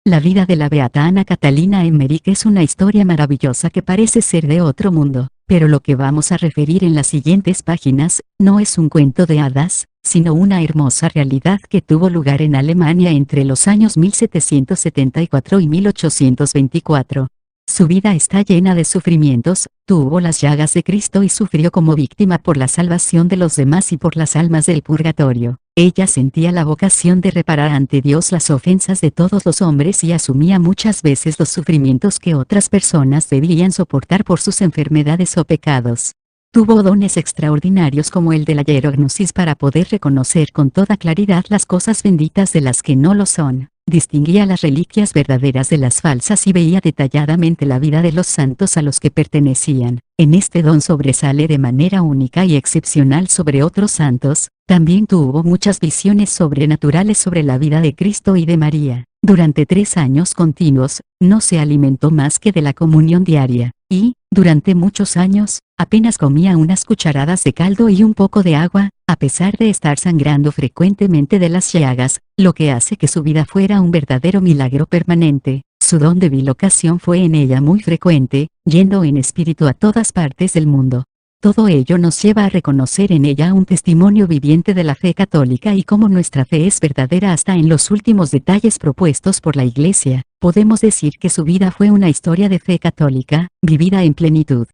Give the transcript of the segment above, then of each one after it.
La vida de la beata Ana Catalina Emmerich es una historia maravillosa que parece ser de otro mundo, pero lo que vamos a referir en las siguientes páginas, no es un cuento de hadas, sino una hermosa realidad que tuvo lugar en Alemania entre los años 1774 y 1824. Su vida está llena de sufrimientos, tuvo las llagas de Cristo y sufrió como víctima por la salvación de los demás y por las almas del purgatorio. Ella sentía la vocación de reparar ante Dios las ofensas de todos los hombres y asumía muchas veces los sufrimientos que otras personas debían soportar por sus enfermedades o pecados. Tuvo dones extraordinarios como el de la hierognosis para poder reconocer con toda claridad las cosas benditas de las que no lo son. Distinguía las reliquias verdaderas de las falsas y veía detalladamente la vida de los santos a los que pertenecían. En este don sobresale de manera única y excepcional sobre otros santos. También tuvo muchas visiones sobrenaturales sobre la vida de Cristo y de María. Durante 3 años continuos, no se alimentó más que de la comunión diaria, y, durante muchos años, apenas comía unas cucharadas de caldo y un poco de agua, a pesar de estar sangrando frecuentemente de las llagas, lo que hace que su vida fuera un verdadero milagro permanente. Su don de bilocación fue en ella muy frecuente, yendo en espíritu a todas partes del mundo. Todo ello nos lleva a reconocer en ella un testimonio viviente de la fe católica y cómo nuestra fe es verdadera hasta en los últimos detalles propuestos por la Iglesia. Podemos decir que su vida fue una historia de fe católica, vivida en plenitud.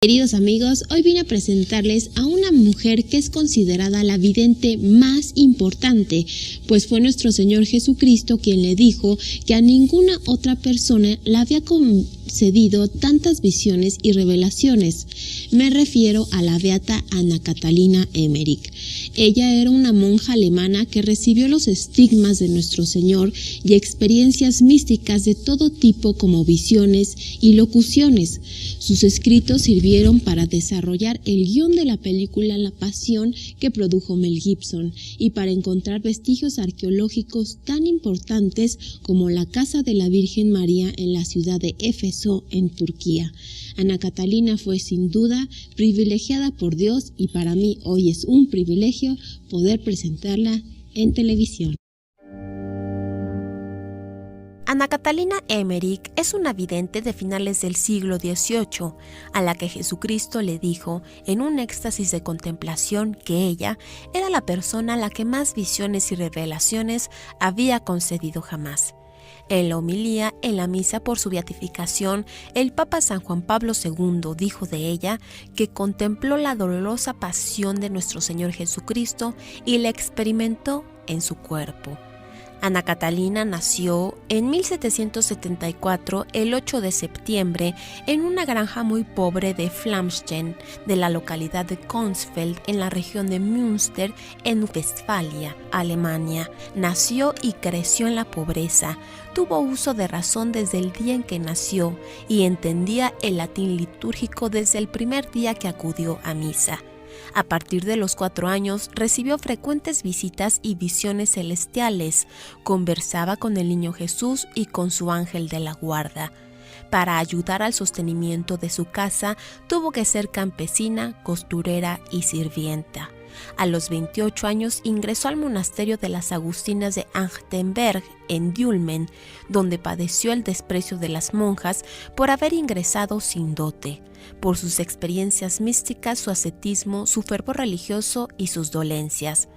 Queridos amigos, hoy vine a presentarles a una mujer que es considerada la vidente más importante, pues fue nuestro Señor Jesucristo quien le dijo que a ninguna otra persona le había concedido tantas visiones y revelaciones. Me refiero a la beata Ana Catalina Emmerich. Ella era una monja alemana que recibió los estigmas de nuestro Señor y experiencias místicas de todo tipo como visiones y locuciones. Sus escritos sirvieron para desarrollar el guión de la película La Pasión que produjo Mel Gibson y para encontrar vestigios arqueológicos tan importantes como la casa de la Virgen María en la ciudad de Éfeso, en Turquía. Ana Catalina fue sin duda privilegiada por Dios y para mí hoy es un privilegio poder presentarla en televisión. Ana Catalina Emmerich es una vidente de finales del siglo XVIII, a la que Jesucristo le dijo, en un éxtasis de contemplación, que ella era la persona a la que más visiones y revelaciones había concedido jamás. En la homilía en la misa por su beatificación, el Papa San Juan Pablo II dijo de ella que contempló la dolorosa pasión de nuestro Señor Jesucristo y la experimentó en su cuerpo. Ana Catalina nació en 1774, el 8 de septiembre, en una granja muy pobre de Flamstein, de la localidad de Konsfeld, en la región de Münster, en Westfalia, Alemania. Nació y creció en la pobreza. Tuvo uso de razón desde el día en que nació y entendía el latín litúrgico desde el primer día que acudió a misa. A partir de los 4 años recibió frecuentes visitas y visiones celestiales, conversaba con el niño Jesús y con su ángel de la guarda. Para ayudar al sostenimiento de su casa, tuvo que ser campesina, costurera y sirvienta. A los 28 años ingresó al monasterio de las Agustinas de Achtenberg, en Dülmen, donde padeció el desprecio de las monjas por haber ingresado sin dote, por sus experiencias místicas, su ascetismo, su fervor religioso y sus dolencias.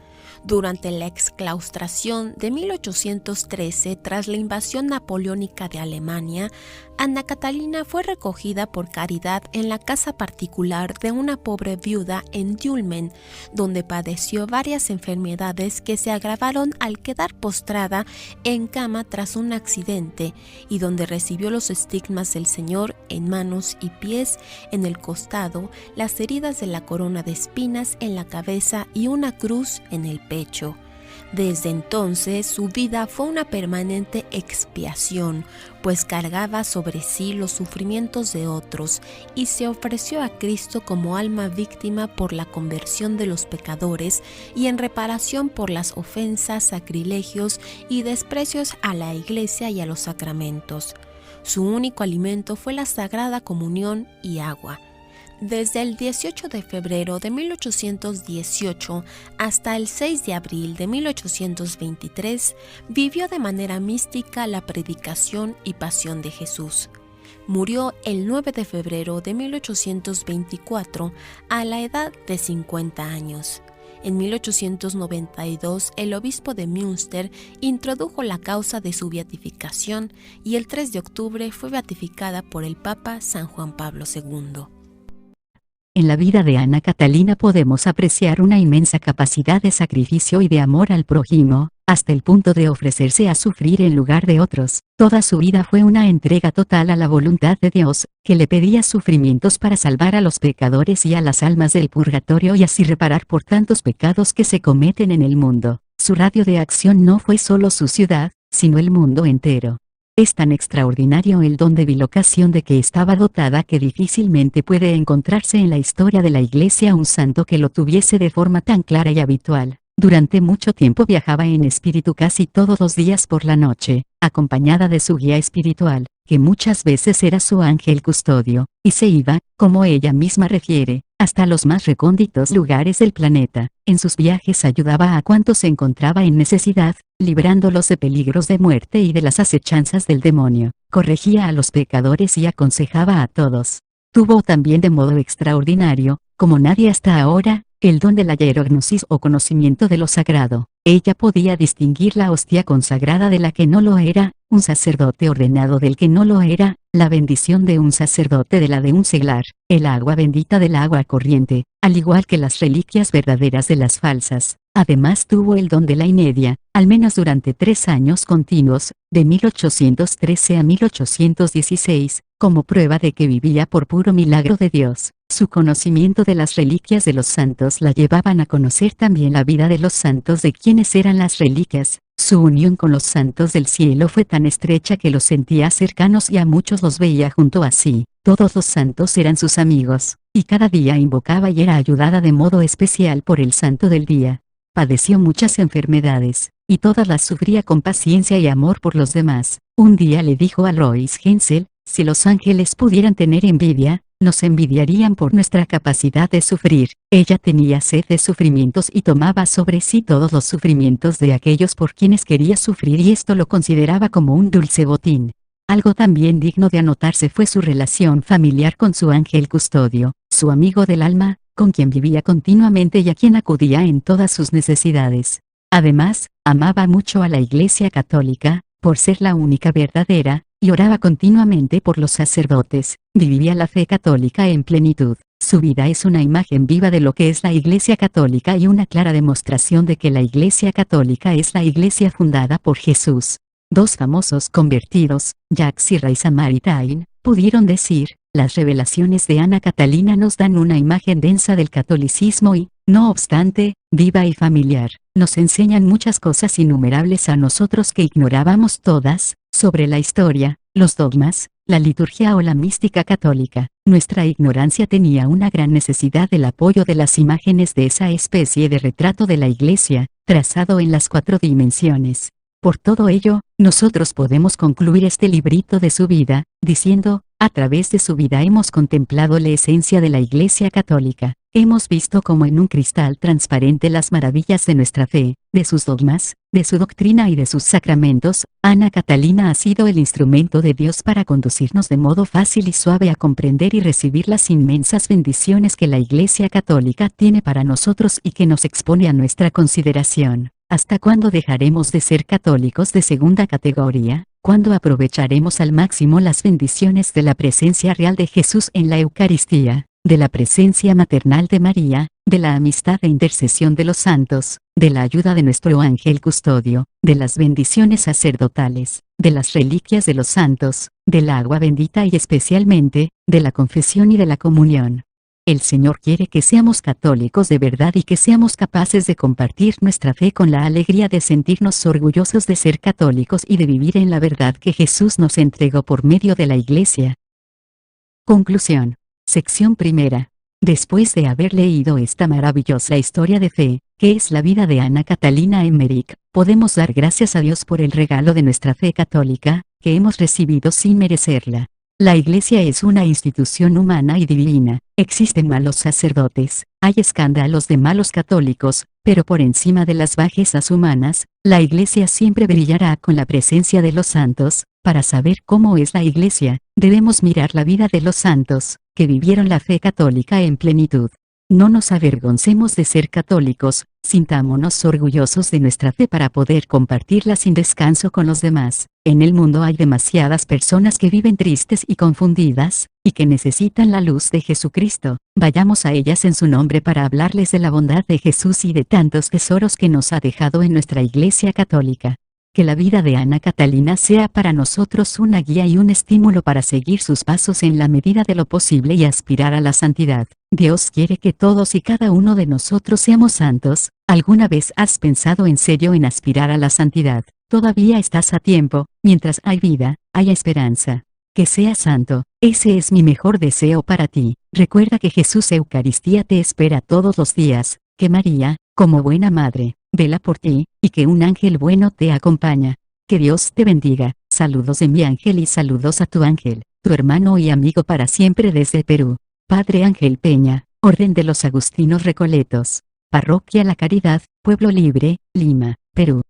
Durante la exclaustración de 1813, tras la invasión napoleónica de Alemania, Ana Catalina fue recogida por caridad en la casa particular de una pobre viuda en Dülmen, donde padeció varias enfermedades que se agravaron al quedar postrada en cama tras un accidente y donde recibió los estigmas del Señor en manos y pies, en el costado, las heridas de la corona de espinas en la cabeza y una cruz en el pecho. Desde entonces su vida fue una permanente expiación, pues cargaba sobre sí los sufrimientos de otros y se ofreció a Cristo como alma víctima por la conversión de los pecadores y en reparación por las ofensas, sacrilegios y desprecios a la Iglesia y a los sacramentos. Su único alimento fue la Sagrada Comunión y agua. Desde el 18 de febrero de 1818 hasta el 6 de abril de 1823, vivió de manera mística la predicación y pasión de Jesús. Murió el 9 de febrero de 1824 a la edad de 50 años. En 1892, el obispo de Münster introdujo la causa de su beatificación y el 3 de octubre fue beatificada por el Papa San Juan Pablo II. En la vida de Ana Catalina podemos apreciar una inmensa capacidad de sacrificio y de amor al prójimo, hasta el punto de ofrecerse a sufrir en lugar de otros. Toda su vida fue una entrega total a la voluntad de Dios, que le pedía sufrimientos para salvar a los pecadores y a las almas del purgatorio y así reparar por tantos pecados que se cometen en el mundo. Su radio de acción no fue solo su ciudad, sino el mundo entero. Es tan extraordinario el don de bilocación de que estaba dotada que difícilmente puede encontrarse en la historia de la Iglesia un santo que lo tuviese de forma tan clara y habitual. Durante mucho tiempo viajaba en espíritu casi todos los días por la noche, acompañada de su guía espiritual, que muchas veces era su ángel custodio, y se iba, como ella misma refiere, hasta los más recónditos lugares del planeta. En sus viajes ayudaba a cuantos se encontraba en necesidad, librándolos de peligros de muerte y de las acechanzas del demonio. Corregía a los pecadores y aconsejaba a todos. Tuvo también de modo extraordinario, como nadie hasta ahora, el don de la hierognosis o conocimiento de lo sagrado. Ella podía distinguir la hostia consagrada de la que no lo era, un sacerdote ordenado del que no lo era, la bendición de un sacerdote de la de un seglar, el agua bendita del agua corriente, al igual que las reliquias verdaderas de las falsas. Además tuvo el don de la inedia, al menos durante 3 años continuos, de 1813 a 1816, como prueba de que vivía por puro milagro de Dios. Su conocimiento de las reliquias de los santos la llevaban a conocer también la vida de los santos de quienes eran las reliquias. Su unión con los santos del cielo fue tan estrecha que los sentía cercanos y a muchos los veía junto a sí. Todos los santos eran sus amigos, y cada día invocaba y era ayudada de modo especial por el santo del día. Padeció muchas enfermedades, y todas las sufría con paciencia y amor por los demás. Un día le dijo a Lois Hensel, si los ángeles pudieran tener envidia, nos envidiarían por nuestra capacidad de sufrir. Ella tenía sed de sufrimientos y tomaba sobre sí todos los sufrimientos de aquellos por quienes quería sufrir y esto lo consideraba como un dulce botín. Algo también digno de anotarse fue su relación familiar con su ángel custodio, su amigo del alma, con quien vivía continuamente y a quien acudía en todas sus necesidades. Además, amaba mucho a la Iglesia Católica, por ser la única verdadera, y oraba continuamente por los sacerdotes. Vivía la fe católica en plenitud. Su vida es una imagen viva de lo que es la Iglesia Católica y una clara demostración de que la Iglesia Católica es la Iglesia fundada por Jesús. 2 famosos convertidos, Jacques y Ray Samaritain, pudieron decir, las revelaciones de Ana Catalina nos dan una imagen densa del catolicismo y, no obstante, viva y familiar. Nos enseñan muchas cosas innumerables a nosotros que ignorábamos todas, sobre la historia, los dogmas, la liturgia o la mística católica. Nuestra ignorancia tenía una gran necesidad del apoyo de las imágenes de esa especie de retrato de la Iglesia, trazado en las 4 dimensiones. Por todo ello, nosotros podemos concluir este librito de su vida, diciendo, a través de su vida hemos contemplado la esencia de la Iglesia Católica. Hemos visto como en un cristal transparente las maravillas de nuestra fe, de sus dogmas, de su doctrina y de sus sacramentos. Ana Catalina ha sido el instrumento de Dios para conducirnos de modo fácil y suave a comprender y recibir las inmensas bendiciones que la Iglesia Católica tiene para nosotros y que nos expone a nuestra consideración. ¿Hasta cuándo dejaremos de ser católicos de segunda categoría? ¿Cuándo aprovecharemos al máximo las bendiciones de la presencia real de Jesús en la Eucaristía, de la presencia maternal de María, de la amistad e intercesión de los santos, de la ayuda de nuestro ángel custodio, de las bendiciones sacerdotales, de las reliquias de los santos, del agua bendita y especialmente, de la confesión y de la comunión? El Señor quiere que seamos católicos de verdad y que seamos capaces de compartir nuestra fe con la alegría de sentirnos orgullosos de ser católicos y de vivir en la verdad que Jesús nos entregó por medio de la Iglesia. Conclusión. Sección primera. Después de haber leído esta maravillosa historia de fe, que es la vida de Ana Catalina Emmerich, podemos dar gracias a Dios por el regalo de nuestra fe católica, que hemos recibido sin merecerla. La Iglesia es una institución humana y divina. Existen malos sacerdotes, hay escándalos de malos católicos, pero por encima de las bajezas humanas, la Iglesia siempre brillará con la presencia de los santos. Para saber cómo es la Iglesia, debemos mirar la vida de los santos, que vivieron la fe católica en plenitud. No nos avergoncemos de ser católicos, sintámonos orgullosos de nuestra fe para poder compartirla sin descanso con los demás. En el mundo hay demasiadas personas que viven tristes y confundidas, y que necesitan la luz de Jesucristo. Vayamos a ellas en su nombre para hablarles de la bondad de Jesús y de tantos tesoros que nos ha dejado en nuestra Iglesia católica. Que la vida de Ana Catalina sea para nosotros una guía y un estímulo para seguir sus pasos en la medida de lo posible y aspirar a la santidad. Dios quiere que todos y cada uno de nosotros seamos santos. ¿Alguna vez has pensado en serio en aspirar a la santidad? Todavía estás a tiempo, mientras hay vida, hay esperanza. Que seas santo, ese es mi mejor deseo para ti. Recuerda que Jesús Eucaristía te espera todos los días, que María, como buena madre, vela por ti, y que un ángel bueno te acompaña. Que Dios te bendiga. Saludos de mi ángel y saludos a tu ángel, tu hermano y amigo para siempre desde Perú. Padre Ángel Peña, Orden de los Agustinos Recoletos. Parroquia La Caridad, Pueblo Libre, Lima, Perú.